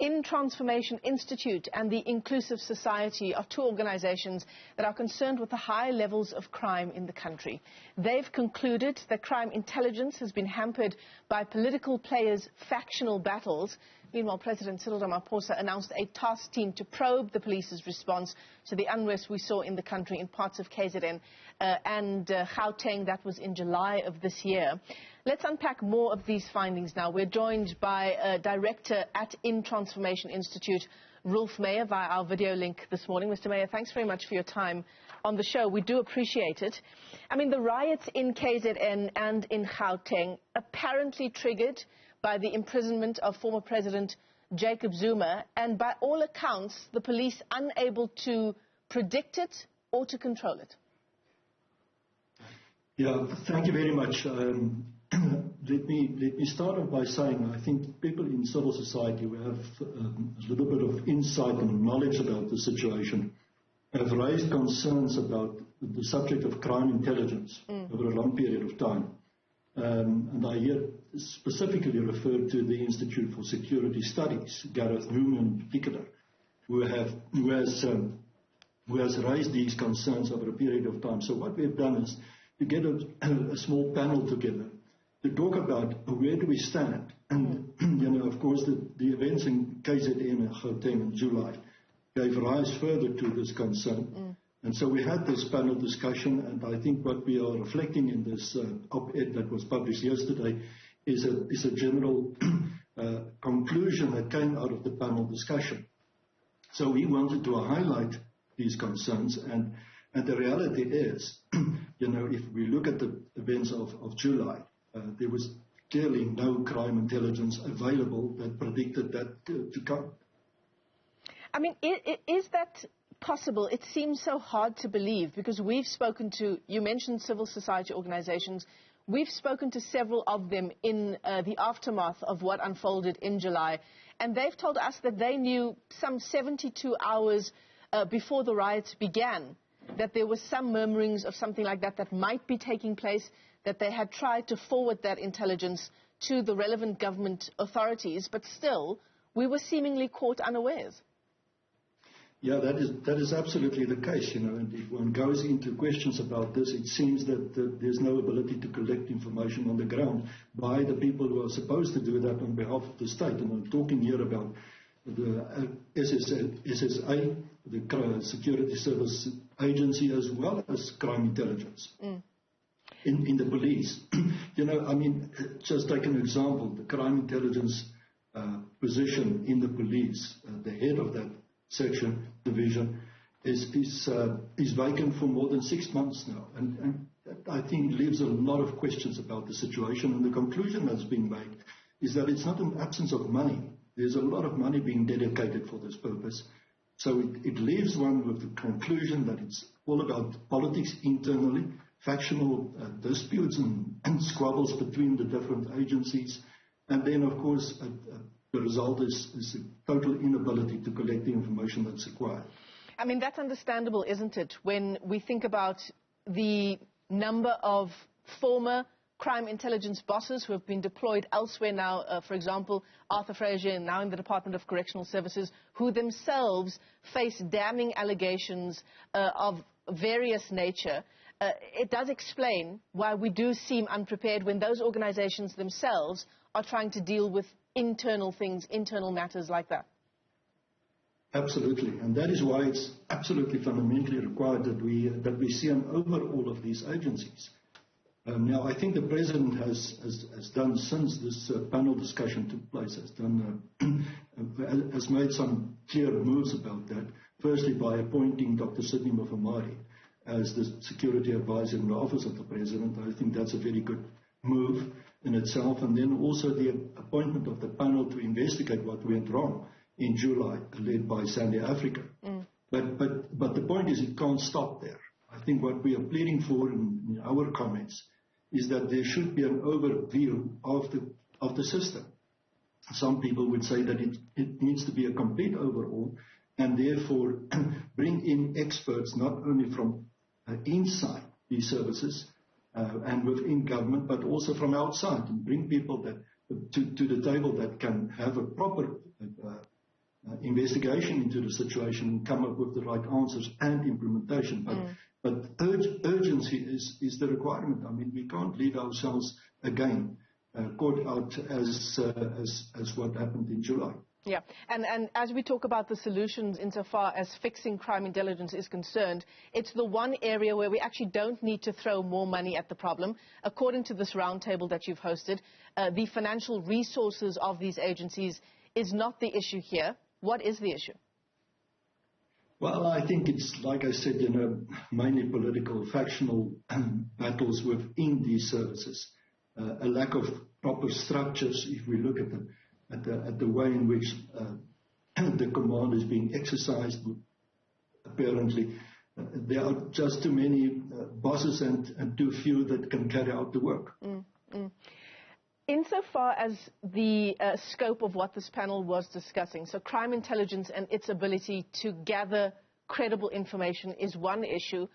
In Transformation Institute and the Inclusive Society are two organizations that are concerned with the high levels of crime in the country. They've concluded that crime intelligence has been hampered by political players' factional battles. Meanwhile, President Cyril Ramaphosa announced a task team to probe the police's response to the unrest we saw in the country in parts of KZN and Gauteng. That was in July of this year. Let's unpack more of these findings now. We're joined by Director at In Transformation Institute, Roelf Meyer, via our video link this morning. Mr. Meyer, thanks very much for your time on the show. We do appreciate it. I mean, the riots in KZN and in Gauteng apparently triggered by the imprisonment of former President Jacob Zuma, and by all accounts, the police unable to predict it or to control it. Yeah, thank you very much. Let me start off by saying I think people in civil society who have a little bit of insight and knowledge about the situation have raised concerns about the subject of crime intelligence over a long period of time. And I here specifically refer to the Institute for Security Studies, Gareth Newman in particular, who has raised these concerns over a period of time. So what we have done is to get a small panel together to talk about where do we stand. And, of course, the events in KZN and Gauteng in July gave rise further to this concern. And so we had this panel discussion, and I think what we are reflecting in this op-ed that was published yesterday is a general conclusion that came out of the panel discussion. So we wanted to highlight these concerns, and the reality is, if we look at the events of July, there was clearly no crime intelligence available that predicted that to come. I mean, is that possible? It seems so hard to believe, because we've spoken to, you mentioned civil society organizations, we've spoken to several of them in the aftermath of what unfolded in July, and they've told us that they knew some 72 hours before the riots began that there was some murmurings of something like that might be taking place, that they had tried to forward that intelligence to the relevant government authorities, but still we were seemingly caught unawares. Yeah, that is absolutely the case, and if one goes into questions about this, it seems that there's no ability to collect information on the ground by the people who are supposed to do that on behalf of the state. And I'm talking here about the SSA, the Security Service Agency, as well as crime intelligence in the police. Just take an example, the crime intelligence position in the police, the head of that section, division, is vacant for more than 6 months now. And I think leaves a lot of questions about the situation. And the conclusion that's being made is that it's not an absence of money. There's a lot of money being dedicated for this purpose. So it leaves one with the conclusion that it's all about politics internally, factional disputes and squabbles between the different agencies. And then, of course, the result is a total inability to collect the information that's required. I mean, that's understandable, isn't it, when we think about the number of former crime intelligence bosses who have been deployed elsewhere now, for example, Arthur Frazier, now in the Department of Correctional Services, who themselves face damning allegations of various nature. It does explain why we do seem unprepared when those organizations themselves are trying to deal with internal things, internal matters like that. Absolutely, and that is why it's absolutely fundamentally required that we see an overhaul of these agencies. Now, I think the President has done, since this panel discussion took place, has made some clear moves about that. Firstly, by appointing Dr. Sidney Mufamari as the security advisor in the office of the President. I think that's a very good move in itself. And then also the appointment of the panel to investigate what went wrong in July, led by Sandy Africa. But the point is, it can't stop there. I think what we are pleading for in our comments is that there should be an overview of the system. Some people would say that it needs to be a complete overhaul, and therefore bring in experts not only from inside these services and within government, but also from outside, and bring people that to the table that can have a proper investigation into the situation, come up with the right answers and implementation. But urgency is the requirement. I mean, we can't leave ourselves again caught out as what happened in July. Yeah, and as we talk about the solutions insofar as fixing crime intelligence is concerned, it's the one area where we actually don't need to throw more money at the problem. According to this roundtable that you've hosted, the financial resources of these agencies is not the issue here. What is the issue? Well, I think it's, like I said, mainly political, factional battles within these services. A lack of proper structures, if we look at the way in which the command is being exercised. Apparently, there are just too many bosses and too few that can carry out the work. Insofar as the scope of what this panel was discussing, so crime intelligence and its ability to gather credible information is one issue.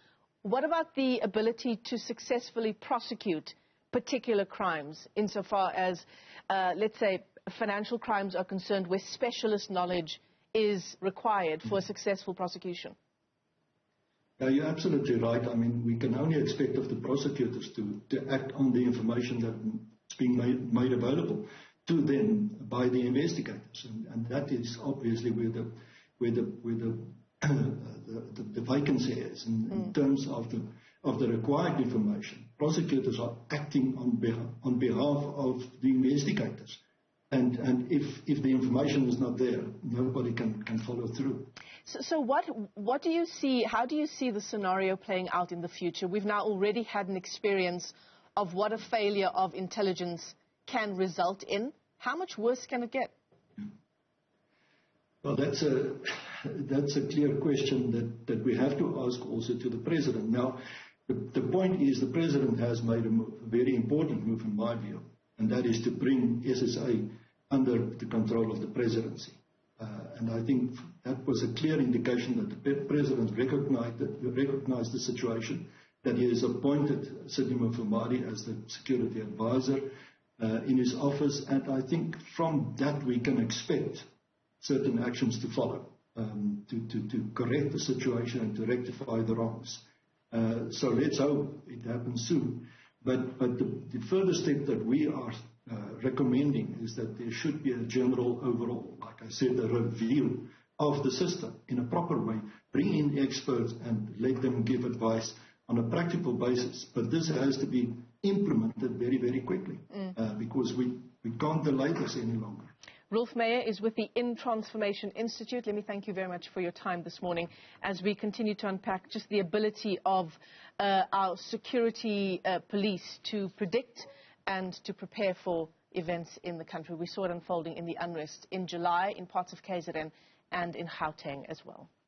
What about the ability to successfully prosecute particular crimes insofar as, let's say, financial crimes are concerned where specialist knowledge is required for a successful prosecution? You're absolutely right. I mean, we can only expect of the prosecutors to act on the information that's being made available to them by the investigators. And that is obviously where the vacancy is in terms of the required information. Prosecutors are acting on behalf of the investigators. And if the information is not there, nobody can follow through. So what do you see, how do you see the scenario playing out in the future? We've now already had an experience of what a failure of intelligence can result in. How much worse can it get? Well, that's a clear question that we have to ask also to the President. Now, the point is the President has made a very important move in my view, and that is to bring SSA under the control of the Presidency. And I think that was a clear indication that the President recognized the situation, that he has appointed Cyril Ramaphosa as the security advisor in his office, and I think from that we can expect certain actions to follow to correct the situation and to rectify the wrongs. So let's hope it happens soon. But the further step that we are recommending is that there should be a general overall, like I said, a review of the system in a proper way, bring in experts and let them give advice on a practical basis. But this has to be implemented very, very quickly because we can't delay this any longer. Roelf Meyer is with the In Transformation Institute. Let me thank you very much for your time this morning as we continue to unpack just the ability of our security police to predict and to prepare for events in the country. We saw it unfolding in the unrest in July in parts of KZN and in Gauteng as well.